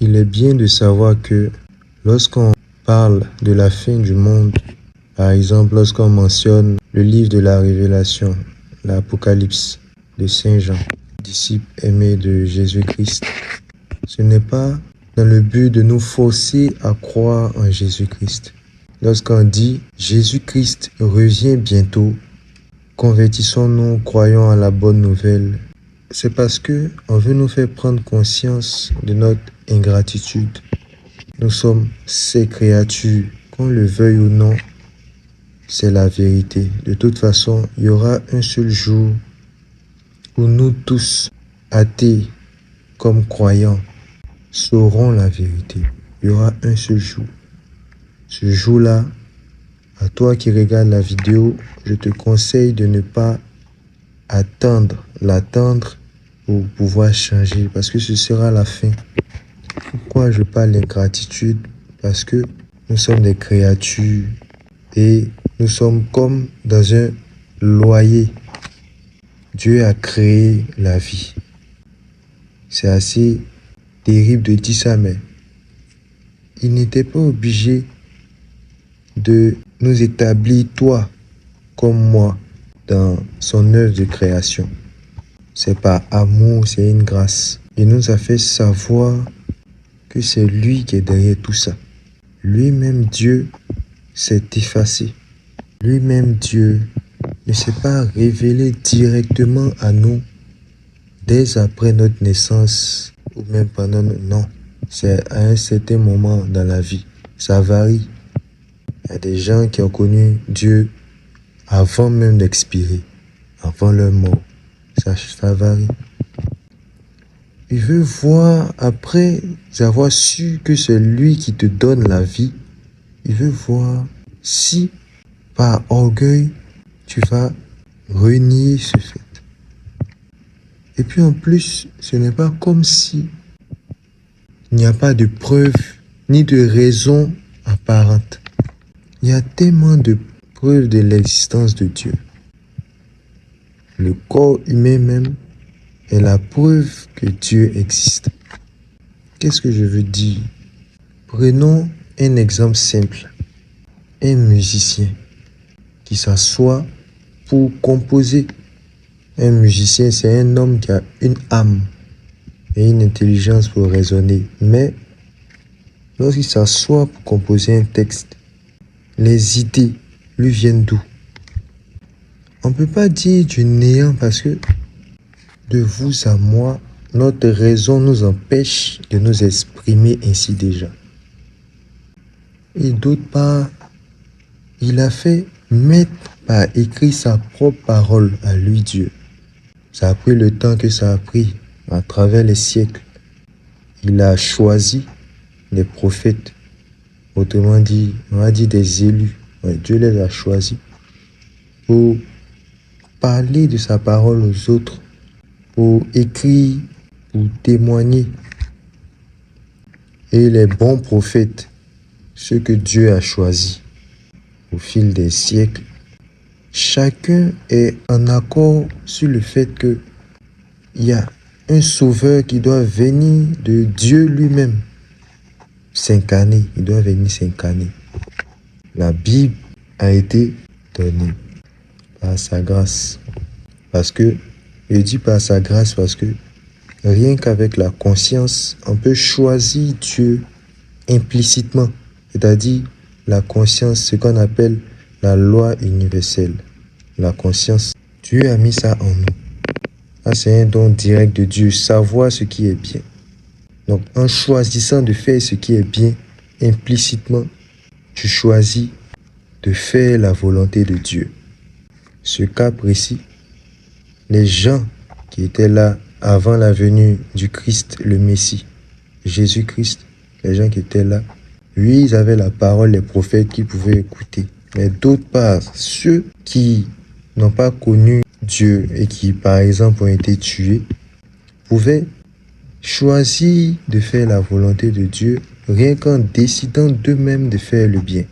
Il est bien de savoir que lorsqu'on parle de la fin du monde, par exemple lorsqu'on mentionne le livre de la Révélation, l'Apocalypse de Saint Jean, disciple aimé de Jésus-Christ, ce n'est pas dans le but de nous forcer à croire en Jésus-Christ. Lorsqu'on dit Jésus-Christ revient bientôt, convertissons-nous, croyons à la bonne nouvelle. C'est parce que on veut nous faire prendre conscience de notre ingratitude. Nous sommes ces créatures, qu'on le veuille ou non, c'est la vérité. De toute façon, il y aura un seul jour où nous tous, athées comme croyants, saurons la vérité. Il y aura un seul jour. Ce jour-là, à toi qui regardes la vidéo, je te conseille de ne pas l'attendre pour pouvoir changer, parce que ce sera la fin. Pourquoi je parle d'ingratitude? Parce que nous sommes des créatures et nous sommes comme dans un loyer. Dieu a créé la vie. C'est assez terrible de dire ça, mais il n'était pas obligé de nous établir, toi comme moi, dans son œuvre de création. C'est par amour, c'est une grâce. Il nous a fait savoir que c'est lui qui est derrière tout ça. Lui-même, Dieu, s'est effacé. Lui-même, Dieu, ne s'est pas révélé directement à nous dès après notre naissance ou même pendant notre... Non, c'est à un certain moment dans la vie. Ça varie. Il y a des gens qui ont connu Dieu avant même d'expirer, avant leur mort. Ça varie. Il veut voir, après avoir su que c'est lui qui te donne la vie, il veut voir si, par orgueil, tu vas renier ce fait. Et puis en plus, ce n'est pas comme si il n'y a pas de preuves ni de raisons apparentes. Il y a tellement de preuves de l'existence de Dieu. Le corps humain même est la preuve que Dieu existe. Qu'est-ce que je veux dire? Prenons un exemple simple. Un musicien qui s'assoit pour composer. Un musicien, c'est un homme qui a une âme et une intelligence pour raisonner. Mais lorsqu'il s'assoit pour composer un texte, les idées lui viennent d'où? On ne peut pas dire du néant parce que de vous à moi, notre raison nous empêche de nous exprimer ainsi déjà. Et d'autre part, il a fait mettre par écrit sa propre parole à lui, Dieu. Ça a pris le temps que ça a pris à travers les siècles. Il a choisi les prophètes, autrement dit, on va dire des élus. Ouais, Dieu les a choisis pour parler de sa parole aux autres, pour écrire, pour témoigner. Et les bons prophètes, ceux que Dieu a choisis au fil des siècles, chacun est en accord sur le fait que il y a un sauveur qui doit venir de Dieu lui-même, s'incarner. Il doit venir s'incarner. La Bible a été donnée par sa grâce. Parce que, je dis par sa grâce parce que rien qu'avec la conscience, on peut choisir Dieu implicitement. C'est-à-dire la conscience, ce qu'on appelle la loi universelle. La conscience, Dieu a mis ça en nous. Ça, c'est un don direct de Dieu, savoir ce qui est bien. Donc, en choisissant de faire ce qui est bien, implicitement, tu choisis de faire la volonté de Dieu. Ce cas précis, les gens qui étaient là avant la venue du Christ, le Messie, Jésus-Christ, les gens qui étaient là, oui, ils avaient la parole, les prophètes qui pouvaient écouter. Mais d'autre part, ceux qui n'ont pas connu Dieu et qui, par exemple, ont été tués, pouvaient choisir de faire la volonté de Dieu rien qu'en décidant d'eux-mêmes de faire le bien.